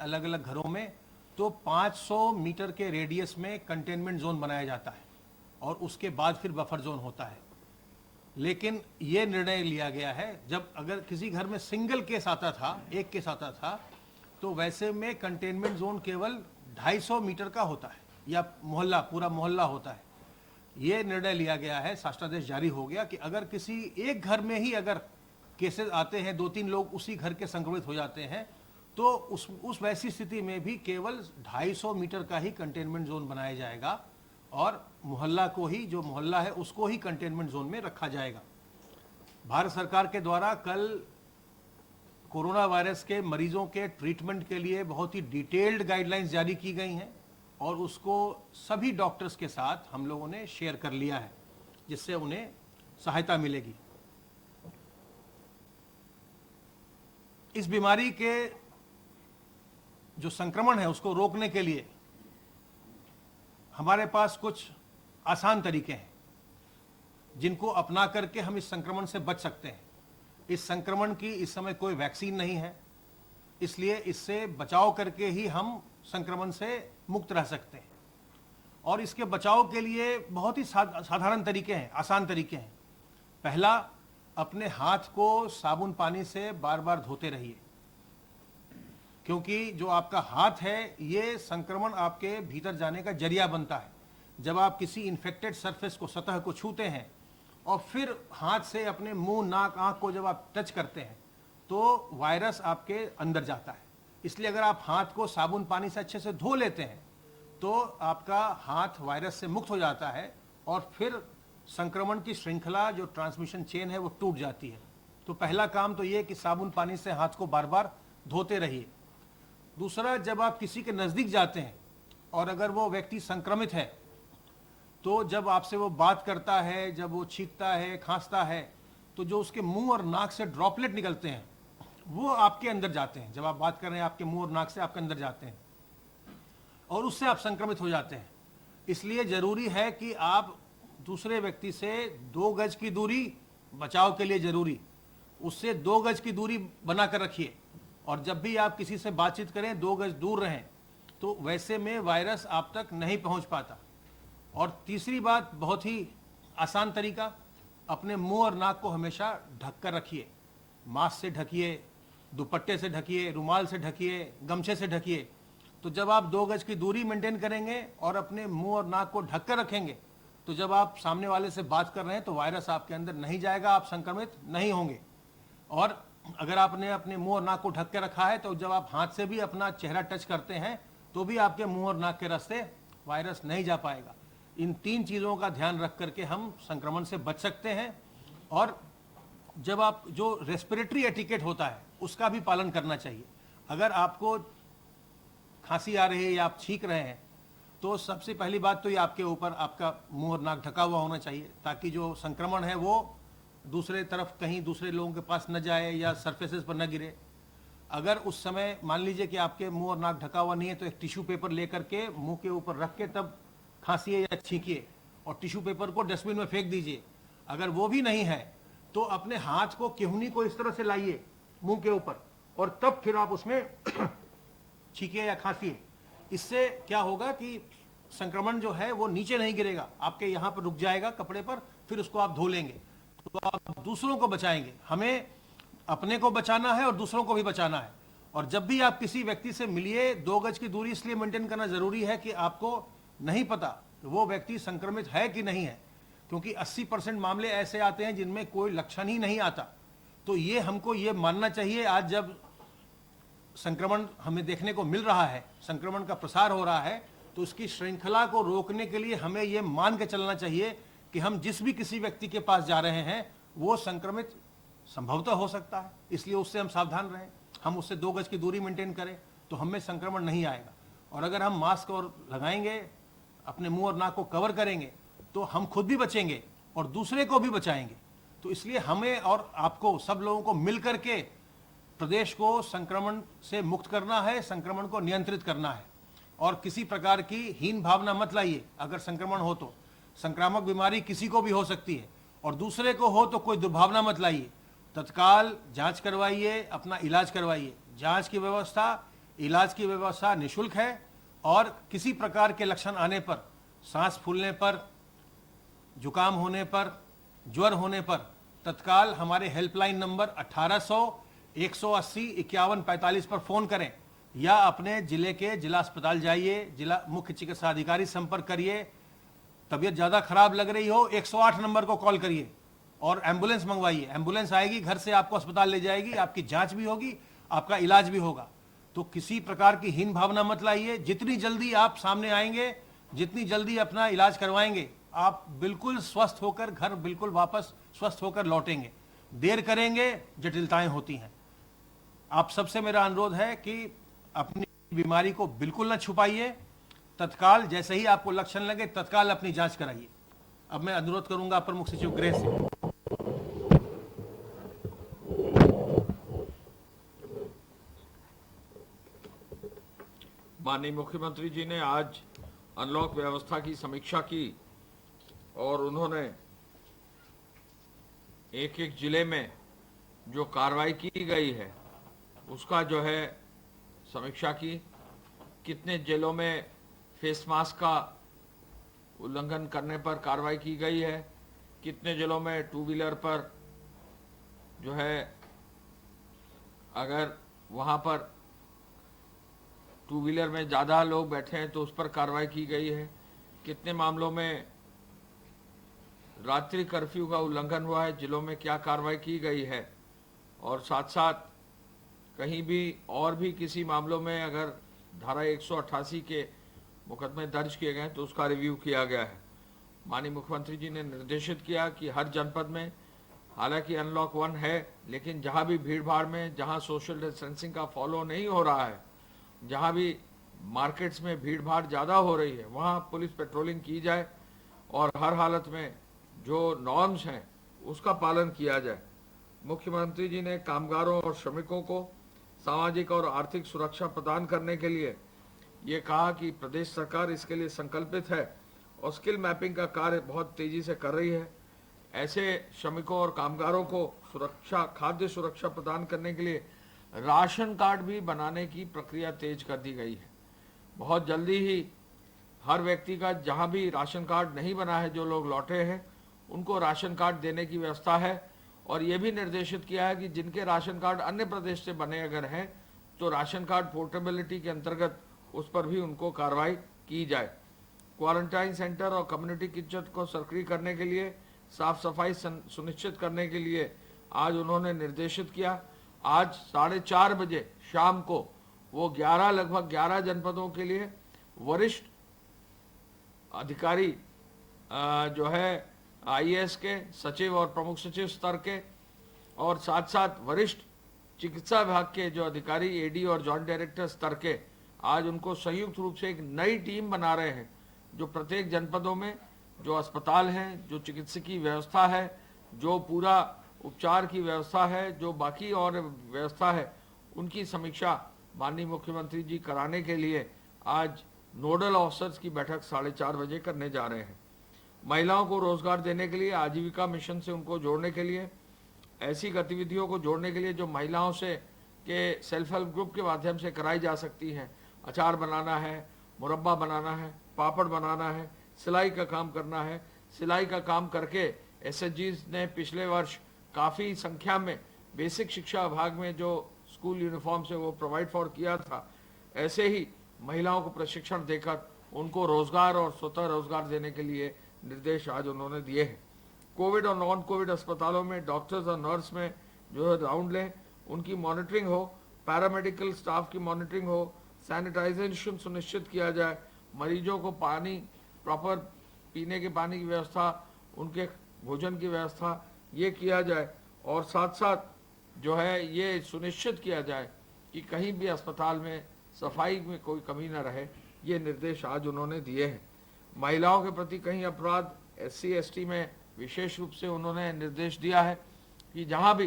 अलग अलग घरों में, तो 500 मीटर के रेडियस में कंटेनमेंट जोन बनाया जाता है और उसके बाद फिर बफर जोन होता है। लेकिन ये निर्णय लिया गया है, जब अगर किसी घर में सिंगल केस आता था, एक केस आता था, तो वैसे में कंटेनमेंट जोन केवल 250 मीटर का होता है या मोहल्ला, पूरा मोहल्ला होता है। ये निर्णय लिया गया है, शासनादेश जारी हो गया कि अगर किसी एक घर में ही अगर केसेस आते हैं, 2-3 लोग उसी घर के संक्रमित हो जाते हैं, तो उस वैसी स्थिति में भी केवल 250 मीटर का ही कंटेनमेंट जोन बनाया जाएगा और मोहल्ला को ही, जो मोहल्ला है उसको ही कंटेनमेंट जोन में रखा जाएगा। भारत सरकार के द्वारा कल कोरोना वायरस के मरीजों के ट्रीटमेंट के लिए बहुत ही डिटेल्ड गाइडलाइंस जारी की गई हैं और उसको सभी डॉक्टर्स के साथ हम लोगों ने शेयर कर लिया है, जिससे उन्हें सहायता मिलेगी। इस बीमारी के जो संक्रमण है उसको रोकने के लिए हमारे पास कुछ आसान तरीके हैं जिनको अपना करके हम इस संक्रमण से बच सकते हैं। इस संक्रमण की इस समय कोई वैक्सीन नहीं है, इसलिए इससे बचाव करके ही हम संक्रमण से मुक्त रह सकते हैं। और इसके बचाव के लिए बहुत ही साधारण तरीके हैं, आसान तरीके हैं। पहला, अपने हाथ को साबुन पानी से बार बार धोते रहिए, क्योंकि जो आपका हाथ है ये संक्रमण आपके भीतर जाने का जरिया बनता है। जब आप किसी इन्फेक्टेड सरफेस को, सतह को छूते हैं और फिर हाथ से अपने मुंह, नाक, आंख को जब आप टच करते हैं तो वायरस आपके अंदर जाता है। इसलिए अगर आप हाथ को साबुन पानी से अच्छे से धो लेते हैं तो आपका हाथ वायरस से मुक्त हो जाता है और फिर संक्रमण की श्रृंखला, जो ट्रांसमिशन चेन है, वो टूट जाती है। तो पहला काम तो ये कि साबुन पानी से हाथ को बार बार धोते रहिए। दूसरा, जब आप किसी के नज़दीक जाते हैं और अगर वो व्यक्ति संक्रमित है तो जब आपसे वो बात करता है, जब वो छींकता है, खांसता है, तो जो उसके मुंह और नाक से ड्रॉपलेट निकलते हैं वो आपके अंदर जाते हैं। जब आप बात कर रहे हैं, आपके मुंह और नाक से आपके अंदर जाते हैं और उससे आप संक्रमित हो जाते हैं। इसलिए जरूरी है कि आप दूसरे व्यक्ति से 2 गज की दूरी, बचाव के लिए जरूरी, उससे 2 गज की दूरी बनाकर रखिए। और जब भी आप किसी से बातचीत करें 2 गज दूर रहें, तो वैसे में वायरस आप तक नहीं पहुंच पाता। और तीसरी बात, बहुत ही आसान तरीका, अपने मुंह और नाक को हमेशा ढक कर रखिए। मास्क से ढकिए, दुपट्टे से ढकिए, रुमाल से ढकिए, गमछे से ढकिए। तो जब आप 2 गज की दूरी मेंटेन करेंगे और अपने मुंह और नाक को ढक कर रखेंगे, तो जब आप सामने वाले से बात कर रहे हैं तो वायरस आपके अंदर नहीं जाएगा, आप संक्रमित नहीं होंगे। और अगर आपने अपने मुंह और नाक को ढक के रखा है तो जब आप हाथ से भी अपना चेहरा टच करते हैं तो भी आपके मुंह और नाक के रास्ते वायरस नहीं जा पाएगा। इन 3 चीज़ों का ध्यान रख करके हम संक्रमण से बच सकते हैं। और जब आप, जो रेस्पिरेटरी एटिकेट होता है उसका भी पालन करना चाहिए। अगर आपको खांसी आ रही है या आप छींक रहे हैं तो सबसे पहली बात तो ये आपके ऊपर आपका मुंह और नाक ढका हुआ होना चाहिए, ताकि जो संक्रमण है वो दूसरे तरफ कहीं दूसरे लोगों के पास न जाए या सरफेसेस पर न गिरे। अगर उस समय मान लीजिए कि आपके मुंह और नाक ढका हुआ नहीं है तो एक टिश्यू पेपर लेकर के मुंह के ऊपर रख के तब खांसिए या छींकिए और टिश्यू पेपर को डस्टबिन में फेंक दीजिए। अगर वो भी नहीं है तो अपने हाथ को, केहूनी को इस तरह से लाइए मुंह के ऊपर और तब फिर आप उसमें छींकिए या खांसिए। इससे क्या होगा कि संक्रमण जो है वो नीचे नहीं गिरेगा, आपके यहाँ पर रुक जाएगा कपड़े पर, फिर उसको आप धो लेंगे तो आप दूसरों को बचाएंगे। हमें अपने को बचाना है और दूसरों को भी बचाना है। और जब भी आप किसी व्यक्ति से मिलिए, 2 गज की दूरी इसलिए मेंटेन करना जरूरी है कि आपको नहीं पता वो व्यक्ति संक्रमित है कि नहीं है, क्योंकि 80% मामले ऐसे आते हैं जिनमें कोई लक्षण ही नहीं आता। तो ये हमको ये मानना चाहिए, आज जब संक्रमण हमें देखने को मिल रहा है, संक्रमण का प्रसार हो रहा है, तो उसकी श्रृंखला को रोकने के लिए हमें ये मान के चलना चाहिए कि हम जिस भी किसी व्यक्ति के पास जा रहे हैं वो संक्रमित संभवतः हो सकता है, इसलिए उससे हम सावधान रहें। हम उससे 2 गज की दूरी मेंटेन करें तो हमें संक्रमण नहीं आएगा। और अगर हम मास्क और लगाएंगे, अपने मुंह और नाक को कवर करेंगे, तो हम खुद भी बचेंगे और दूसरे को भी बचाएंगे। तो इसलिए हमें और आपको, सब लोगों को मिल करके प्रदेश को संक्रमण से मुक्त करना है, संक्रमण को नियंत्रित करना है। और किसी प्रकार की हीन भावना मत लाइए। अगर संक्रमण हो तो, संक्रामक बीमारी किसी को भी हो सकती है और दूसरे को हो तो कोई दुर्भावना मत लाइए। तत्काल जांच करवाइए, अपना इलाज करवाइए। जांच की व्यवस्था इलाज की व्यवस्था निःशुल्क है और किसी प्रकार के लक्षण आने पर, सांस फूलने पर, जुकाम होने पर, ज्वर होने पर तत्काल हमारे हेल्पलाइन नंबर 1800 180 5145 पर फोन करें या अपने जिले के जिला अस्पताल जाइए, जिला मुख्य चिकित्सा अधिकारी संपर्क करिए। तबीयत ज़्यादा खराब लग रही हो 108 नंबर को कॉल करिए और एम्बुलेंस मंगवाइए। एम्बुलेंस आएगी, घर से आपको अस्पताल ले जाएगी, आपकी जांच भी होगी, आपका इलाज भी होगा। तो किसी प्रकार की हीन भावना मत लाइए। जितनी जल्दी आप सामने आएंगे, जितनी जल्दी अपना इलाज करवाएंगे, आप बिल्कुल स्वस्थ होकर घर बिल्कुल वापस स्वस्थ होकर लौटेंगे। देर करेंगे जटिलताएं होती हैं। आप सबसे मेरा अनुरोध है कि अपनी बीमारी को बिल्कुल न छुपाइए। तत्काल जैसे ही आपको लक्षण लगे तत्काल अपनी जांच कराइए। अब मैं अनुरोध करूंगा प्रमुख सचिव गृह से। माननीय मुख्यमंत्री जी ने आज अनलॉक व्यवस्था की समीक्षा की और उन्होंने एक एक जिले में जो कार्रवाई की गई है उसका जो है समीक्षा की। कितने जिलों में फेस मास्क का उल्लंघन करने पर कार्रवाई की गई है, कितने जिलों में टू व्हीलर पर जो है अगर वहाँ पर टू व्हीलर में ज़्यादा लोग बैठे हैं तो उस पर कार्रवाई की गई है, कितने मामलों में रात्रि कर्फ्यू का उल्लंघन हुआ है, जिलों में क्या कार्रवाई की गई है, और साथ साथ कहीं भी और भी किसी मामलों में अगर धारा 188 के मुकदमे दर्ज किए गए तो उसका रिव्यू किया गया है। माननीय मुख्यमंत्री जी ने निर्देशित किया कि हर जनपद में, हालांकि अनलॉक 1 है, लेकिन जहां भी भीड़ भाड़ में, जहां सोशल डिस्टेंसिंग का फॉलो नहीं हो रहा है, जहां भी मार्केट्स में भीड़ भाड़ ज़्यादा हो रही है, वहां पुलिस पेट्रोलिंग की जाए और हर हालत में जो नॉर्म्स हैं उसका पालन किया जाए। मुख्यमंत्री जी ने कामगारों और श्रमिकों को सामाजिक और आर्थिक सुरक्षा प्रदान करने के लिए ये कहा कि प्रदेश सरकार इसके लिए संकल्पित है और स्किल मैपिंग का कार्य बहुत तेजी से कर रही है। ऐसे श्रमिकों और कामगारों को सुरक्षा, खाद्य सुरक्षा प्रदान करने के लिए राशन कार्ड भी बनाने की प्रक्रिया तेज कर दी गई है। बहुत जल्दी ही हर व्यक्ति का जहां भी राशन कार्ड नहीं बना है, जो लोग लौटे हैं, उनको राशन कार्ड देने की व्यवस्था है। और ये भी निर्देशित किया है कि जिनके राशन कार्ड अन्य प्रदेश से बने अगर हैं तो राशन कार्ड पोर्टेबिलिटी के अंतर्गत उस पर भी उनको कार्रवाई की जाए। क्वारंटाइन सेंटर और कम्युनिटी किचन को सक्रिय करने के लिए, साफ सफाई सुनिश्चित करने के लिए आज उन्होंने निर्देशित किया। आज 4:30 बजे शाम को वो लगभग 11 जनपदों के लिए वरिष्ठ अधिकारी जो है आईएएस के सचिव और प्रमुख सचिव स्तर के और साथ साथ वरिष्ठ चिकित्सा विभाग के जो अधिकारी एडी और जॉइंट डायरेक्टर स्तर के, आज उनको संयुक्त रूप से एक नई टीम बना रहे हैं जो प्रत्येक जनपदों में जो अस्पताल हैं, जो चिकित्सकीय व्यवस्था है, जो पूरा उपचार की व्यवस्था है, जो बाकी और व्यवस्था है, उनकी समीक्षा माननीय मुख्यमंत्री जी कराने के लिए आज नोडल ऑफिसर्स की बैठक 4:30 बजे करने जा रहे हैं। महिलाओं को रोजगार देने के लिए, आजीविका मिशन से उनको जोड़ने के लिए, ऐसी गतिविधियों को जोड़ने के लिए जो महिलाओं से के सेल्फ हेल्प ग्रुप के माध्यम से कराई जा सकती हैं। अचार बनाना है, मुरब्बा बनाना है, पापड़ बनाना है, सिलाई का काम करना है। सिलाई का काम करके एसएचजीज ने पिछले वर्ष काफ़ी संख्या में बेसिक शिक्षा विभाग में जो स्कूल यूनिफॉर्म से वो प्रोवाइड फॉर किया था, ऐसे ही महिलाओं को प्रशिक्षण देकर उनको रोजगार और स्वतः रोजगार देने के लिए निर्देश आज उन्होंने दिए हैं। कोविड और नॉन कोविड अस्पतालों में डॉक्टर्स और नर्स में जो है राउंड लें, उनकी मॉनिटरिंग हो, पैरामेडिकल स्टाफ की मॉनिटरिंग हो, सैनिटाइजेशन सुनिश्चित किया जाए, मरीजों को पानी, प्रॉपर पीने के पानी की व्यवस्था, उनके भोजन की व्यवस्था ये किया जाए और साथ साथ जो है ये सुनिश्चित किया जाए कि कहीं भी अस्पताल में सफाई में कोई कमी न रहे। ये निर्देश आज उन्होंने दिए हैं। महिलाओं के प्रति कहीं अपराध, SC ST में विशेष रूप से उन्होंने निर्देश दिया है कि जहां भी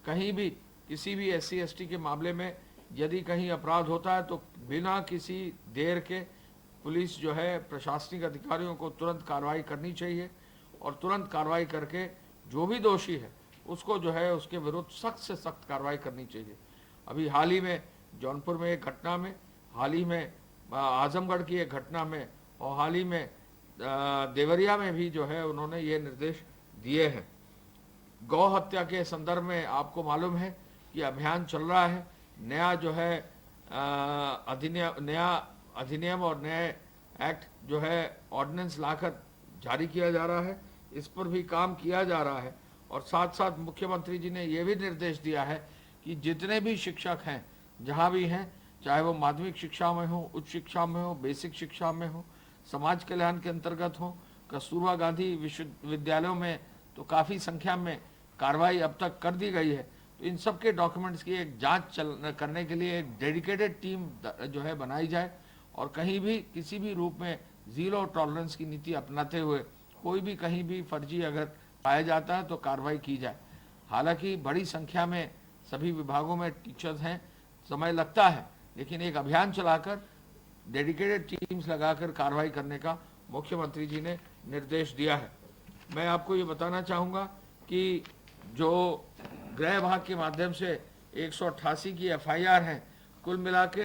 कहीं भी किसी भी SC ST के मामले में यदि कहीं अपराध होता है तो बिना किसी देर के पुलिस जो है प्रशासनिक अधिकारियों को तुरंत कार्रवाई करनी चाहिए और तुरंत कार्रवाई करके जो भी दोषी है उसको जो है उसके विरुद्ध सख्त से सख्त कार्रवाई करनी चाहिए। अभी हाल ही में जौनपुर में एक घटना में, हाल ही में आजमगढ़ की एक घटना में, और हाल ही में देवरिया में भी जो है उन्होंने ये निर्देश दिए हैं। गौ हत्या के संदर्भ में आपको मालूम है कि अभियान चल रहा है। नया जो है अधिनियम और नए एक्ट जो है ऑर्डिनेंस लाकर जारी किया जा रहा है, इस पर भी काम किया जा रहा है। और साथ साथ मुख्यमंत्री जी ने यह भी निर्देश दिया है कि जितने भी शिक्षक हैं जहां भी हैं, चाहे वो माध्यमिक शिक्षा में हो, उच्च शिक्षा में हो, बेसिक शिक्षा में हो, समाज कल्याण के अंतर्गत हो, कस्तूरबा गांधी विश्वविद्यालयों में तो काफ़ी संख्या में कार्रवाई अब तक कर दी गई है। तो इन सब के डॉक्यूमेंट्स की एक जांच करने के लिए एक डेडिकेटेड टीम जो है बनाई जाए, और कहीं भी किसी भी रूप में जीरो टॉलरेंस की नीति अपनाते हुए कोई भी कहीं भी फर्जी अगर पाया जाता है तो कार्रवाई की जाए। हालांकि बड़ी संख्या में सभी विभागों में टीचर्स हैं, समय लगता है, लेकिन एक अभियान चलाकर डेडिकेटेड टीम्स लगाकर कार्रवाई करने का मुख्यमंत्री जी ने निर्देश दिया है। मैं आपको ये बताना चाहूँगा कि जो गृह विभाग के माध्यम से 188 की FIR हैं, कुल मिला के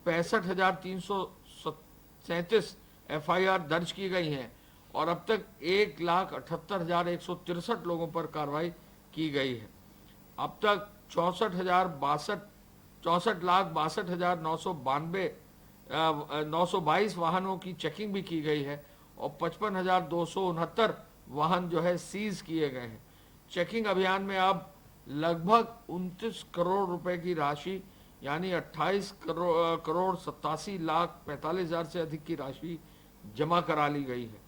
65,337 FIR दर्ज की गई हैं, और अब तक 1,78,163 लोगों पर कार्रवाई की गई है। अब तक 64,62,922 वाहनों की चेकिंग भी की गई है, और 55,269 वाहन जो है सीज किए गए हैं। चेकिंग अभियान में अब लगभग 29 करोड़ रुपए की राशि, यानी 28 करोड़ 87,45,000 से अधिक की राशि जमा करा ली गई है।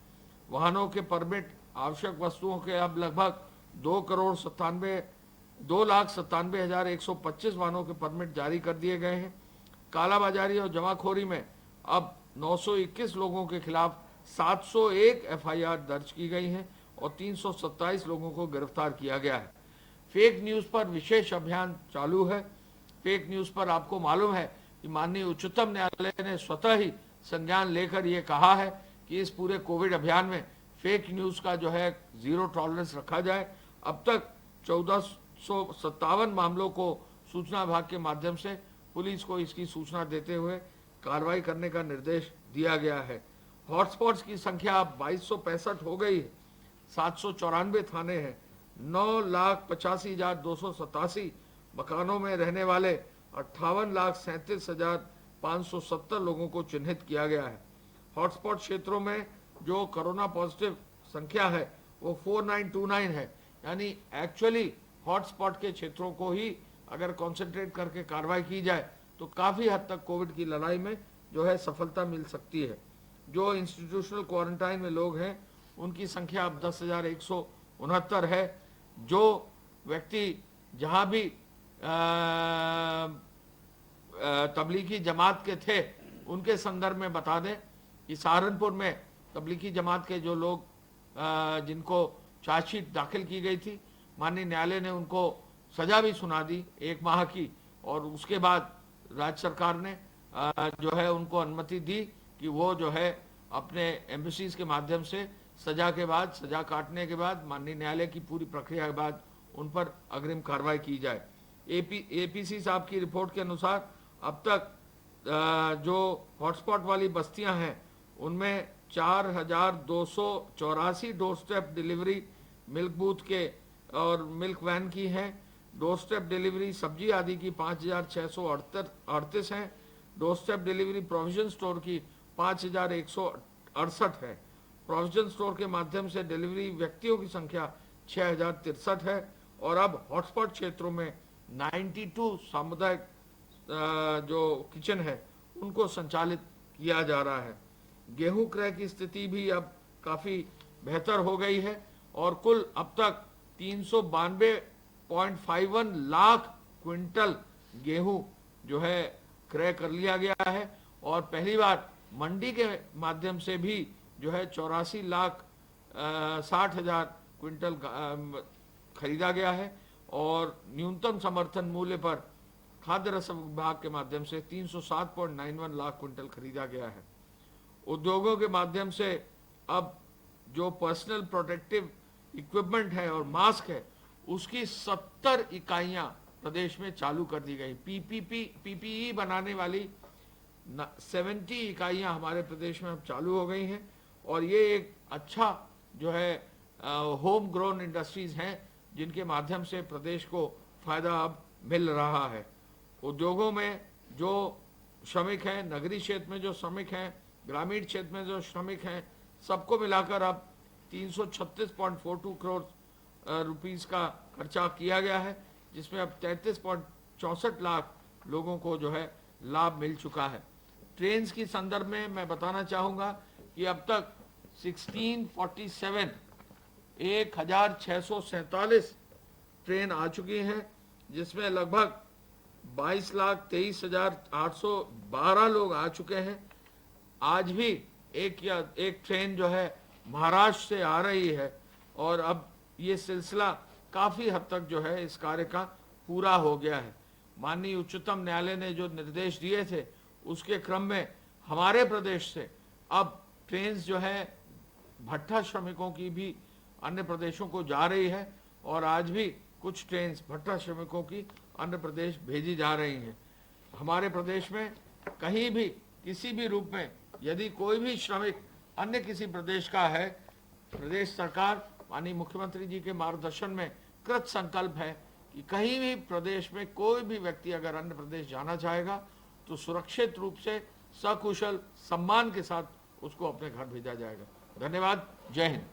वाहनों के परमिट, आवश्यक वस्तुओं के अब लगभग 2,97,125 वाहनों के परमिट जारी कर दिए गए हैं। कालाबाजारी और जमाखोरी में अब 921 लोगों के खिलाफ 701 FIR दर्ज की गई हैं, और 327 लोगों को गिरफ्तार किया गया है। फेक न्यूज़ पर विशेष अभियान चालू है। फेक न्यूज़ पर आपको मालूम है कि माननीय उच्चतम न्यायालय ने स्वतः ही संज्ञान लेकर ये कहा है कि इस पूरे कोविड अभियान में फेक न्यूज़ का जो है जीरो टॉलरेंस रखा जाए। अब तक 1457 मामलों को सूचना विभाग के माध्यम से पुलिस को इसकी सूचना देते हुए कार्रवाई करने का निर्देश दिया गया है। हॉटस्पॉट्स की संख्या अब 2265 हो गई है। 794 थाने हैं। 9,85,287 मकानों में रहने वाले 58,37,570 लोगों को चिन्हित किया गया है। हॉटस्पॉट क्षेत्रों में जो कोरोना पॉजिटिव संख्या है वो 4929 है, यानी एक्चुअली हॉटस्पॉट के क्षेत्रों को ही अगर कॉन्सेंट्रेट करके कार्रवाई की जाए तो काफ़ी हद तक कोविड की लड़ाई में जो है सफलता मिल सकती है। जो इंस्टीट्यूशनल क्वारंटाइन में लोग हैं उनकी संख्या अब 10,169 है। जो व्यक्ति जहां भी तबलीगी जमात के थे उनके संदर्भ में बता दें कि सहारनपुर में तबलीगी जमात के जो लोग जिनको चार्जशीट दाखिल की गई थी, माननीय न्यायालय ने उनको सजा भी सुना दी 1 माह की, और उसके बाद राज्य सरकार ने जो है उनको अनुमति दी कि वो जो है अपने एम्बेसीज के माध्यम से सजा के बाद, सजा काटने के बाद, माननीय न्यायालय की पूरी प्रक्रिया के बाद उन पर अग्रिम कार्रवाई की जाए। APC साहब की रिपोर्ट के अनुसार अब तक जो हॉटस्पॉट वाली बस्तियां हैं उनमें 4,284 door step delivery milk booth के और मिल्क वैन की है। डोर स्टेप डिलीवरी सब्जी आदि की 5,638 हैं। Door step delivery provision store की 5,168 है। प्रोविजन स्टोर के माध्यम से डिलीवरी व्यक्तियों की संख्या 6,063 है, और अब हॉटस्पॉट क्षेत्रों में 92 सामुदायिक जो किचन है उनको संचालित किया जा रहा है। गेहूं क्रय की स्थिति भी अब काफ़ी बेहतर हो गई है, और कुल अब तक 392.51 लाख क्विंटल गेहूं जो है क्रय कर लिया गया है, और पहली बार मंडी के माध्यम से भी जो है 84,60,000 क्विंटल खरीदा गया है, और न्यूनतम समर्थन मूल्य पर खाद्य रसद विभाग के माध्यम से 307.91 लाख क्विंटल खरीदा गया है। उद्योगों के माध्यम से अब जो पर्सनल प्रोटेक्टिव इक्विपमेंट है और मास्क है उसकी 70 इकाइयां प्रदेश में चालू कर दी गई। पीपीई बनाने वाली 70 इकाइयां हमारे प्रदेश में अब चालू हो गई हैं और ये एक अच्छा जो है होम ग्रोन इंडस्ट्रीज हैं जिनके माध्यम से प्रदेश को फायदा अब मिल रहा है। उद्योगों में जो श्रमिक हैं, नगरीय क्षेत्र में जो श्रमिक हैं, ग्रामीण क्षेत्र में जो श्रमिक हैं, सबको मिलाकर अब 336.42 करोड़ रुपीस का खर्चा किया गया है, जिसमें अब 33.64 लाख लोगों को जो है लाभ मिल चुका है। ट्रेन की संदर्भ में मैं बताना चाहूँगा कि अब तक 1647 ट्रेन आ चुकी हैं, जिसमें लगभग 22,23,812 लोग आ चुके हैं। आज भी एक ट्रेन जो है महाराष्ट्र से आ रही है और अब ये सिलसिला काफ़ी हद तक जो है इस कार्य का पूरा हो गया है। माननीय उच्चतम न्यायालय ने जो निर्देश दिए थे उसके क्रम में हमारे प्रदेश से अब ट्रेन जो है भट्टा श्रमिकों की भी अन्य प्रदेशों को जा रही है और आज भी कुछ ट्रेन भट्टा श्रमिकों की अन्य प्रदेश भेजी जा रही हैं। हमारे प्रदेश में कहीं भी किसी भी रूप में यदि कोई भी श्रमिक अन्य किसी प्रदेश का है, प्रदेश सरकार माननीय मुख्यमंत्री जी के मार्गदर्शन में कृत संकल्प है कि कहीं भी प्रदेश में कोई भी व्यक्ति अगर अन्य प्रदेश जाना चाहेगा तो सुरक्षित रूप से सकुशल सम्मान के साथ उसको अपने घर भेजा जाएगा। धन्यवाद। जय हिंद।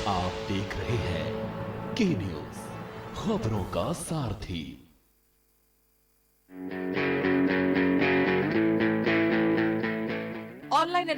आप देख रहे हैं के न्यूज, खबरों का सारथी। ऑनलाइन